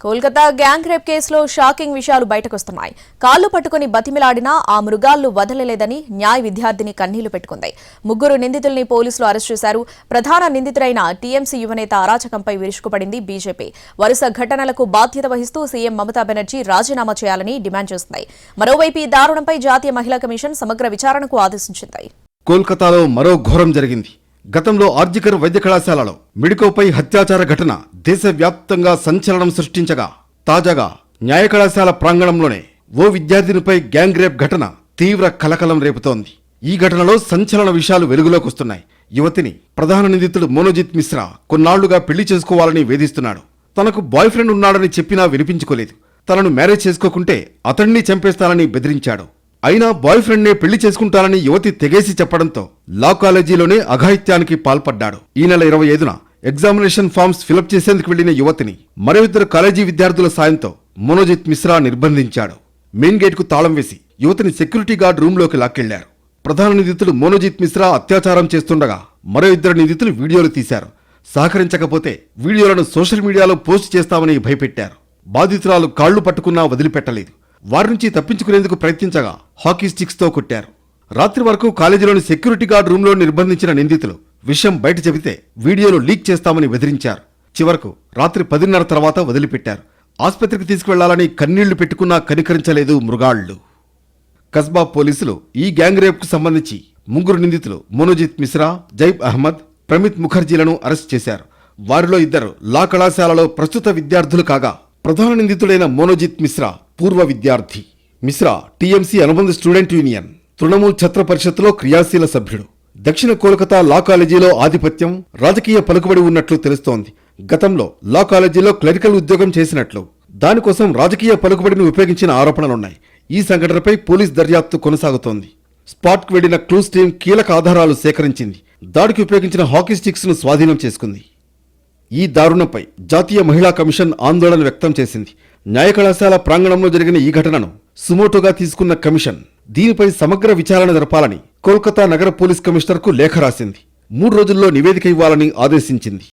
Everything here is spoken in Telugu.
కోల్కతా గ్యాంగ్ రేప్ కేసులో షాకింగ్ విషయాలు బయటకొస్తున్నాయి. కాళ్లు పట్టుకుని బతిమిలాడినా ఆ మృగాళ్లు వదలలేదని న్యాయ విద్యార్థిని కన్నీళ్లు పెట్టుకుంది. ముగ్గురు నిందితుల్ని పోలీసులు అరెస్ట్ చేశారు. ప్రధాన నిందితుడైన టీఎంసీ యువనేత అరాచకంపై విరుచుకుపడింది బీజేపీ. వరుస ఘటనలకు బాధ్యత వహిస్తూ సీఎం మమతా బెనర్జీ రాజీనామా చేయాలని డిమాండ్ చేస్తుంది. మరోవైపు ఈ దారుణంపై జాతీయ మహిళా కమిషన్ సమగ్ర విచారణకు ఆదేశించింది. కోల్కతాలో మరో ఘోరం జరిగింది. గతంలో ఆర్జికర్ వైద్య కళాశాలలో మెడికోపై అత్యాచార ఘటన దేశవ్యాప్తంగా సంచలనం సృష్టించగా, తాజాగా న్యాయ కళాశాల ప్రాంగణంలోనే ఓ విద్యార్థినిపై గ్యాంగ్ రేప్ ఘటన తీవ్ర కలకలం రేపుతోంది. ఈ ఘటనలో సంచలన విషయాలు వెలుగులోకి వస్తున్నాయి. యువతిని ప్రధాన నిందితుడు మోనోజిత్ మిశ్రా కొన్నాళ్లుగా పెళ్లి చేసుకోవాలని వేధిస్తున్నాడు. తనకు బాయ్ ఫ్రెండ్ ఉన్నాడని చెప్పినా వినిపించుకోలేదు. తనను మ్యారేజ్ చేసుకోకుంటే అతణ్ణి చంపేస్తానని బెదిరించాడు. అయినా బాయ్ ఫ్రెండ్నే పెళ్లి చేసుకుంటానని యువతి తెగేసి చెప్పడంతో లా కాలేజీలోనే అఘాయిత్యానికి పాల్పడ్డాడు. ఈ నెల 25న ఎగ్జామినేషన్ ఫామ్స్ ఫిలప్ చేసేందుకు వెళ్లిన యువతిని మరో ఇద్దరు కాలేజీ విద్యార్థుల సాయంతో మోనోజిత్ మిశ్రా నిర్బంధించాడు. మెయిన్ గేట్ కు తాళం వేసి యువతిని సెక్యూరిటీ గార్డ్ రూంలోకి లాక్కెళ్లారు. ప్రధాన నిందితుడు మోనోజిత్ మిశ్రా అత్యాచారం చేస్తుండగా మరో ఇద్దరు నిందితులు వీడియోలు తీశారు. సహకరించకపోతే వీడియోలను సోషల్ మీడియాలో పోస్ట్ చేస్తామని భయపెట్టారు. బాధితురాలు కాళ్లు పట్టుకున్నా వదిలిపెట్టలేదు. వారి నుంచి తప్పించుకునేందుకు ప్రయత్నించగా హాకీ స్టిక్స్ తో కొట్టారు. రాత్రి వరకు కాలేజీలోని సెక్యూరిటీ గార్డ్ రూంలో నిర్బంధించిన నిందితులు విషయం బయట చెబితే వీడియోలు లీక్ చేస్తామని బెదిరించారు. చివరకు రాత్రి 10:30 తర్వాత వదిలిపెట్టారు. ఆస్పత్రికి తీసుకువెళ్లాలని కన్నీళ్లు పెట్టుకున్నా కనికరించలేదు మృగాళ్లు. కస్బా పోలీసులు ఈ గ్యాంగ్ రేప్ కు సంబంధించి ముగ్గురు నిందితులు మోనోజిత్ మిశ్రా, జైబ్ అహ్మద్, ప్రమిత్ ముఖర్జీలను అరెస్ట్ చేశారు. వారిలో ఇద్దరు లా కళాశాలలో ప్రస్తుత విద్యార్థులు కాగా, ప్రధాన నిందితుడైన మోనోజిత్ మిశ్రా పూర్వ విద్యార్థి. మిశ్రా టీఎంసీ అనుబంధ స్టూడెంట్ యూనియన్, తృణమూల్ ఛత్ర పరిషత్లో క్రియాశీల సభ్యుడు. దక్షిణ కోల్కతా లా కాలేజీలో ఆధిపత్యం, రాజకీయ పలుకుబడి ఉన్నట్లు తెలుస్తోంది. గతంలో లా కాలేజీలో క్లరికల్ ఉద్యోగం చేసినట్లు, దానికోసం రాజకీయ పలుకుబడిని ఉపయోగించిన ఆరోపణలున్నాయి. ఈ సంఘటనపై పోలీస్ దర్యాప్తు కొనసాగుతోంది. స్పాట్కు వెళ్లిన క్లూస్ టీం కీలక ఆధారాలు సేకరించింది. దాడికి ఉపయోగించిన హాకీ స్టిక్స్ ను స్వాధీనం చేసుకుంది. ఈ దారుణంపై జాతీయ మహిళా కమిషన్ ఆందోళన వ్యక్తం చేసింది. న్యాయ కళాశాల ప్రాంగణంలో జరిగిన ఈ ఘటనను సుమోటోగా తీసుకున్న కమిషన్ దీనిపై సమగ్ర విచారణ జరపాలని కోల్కతా నగర పోలీస్ కమిషనర్కు లేఖ రాసింది. 3 రోజుల్లో నివేదిక ఇవ్వాలని ఆదేశించింది.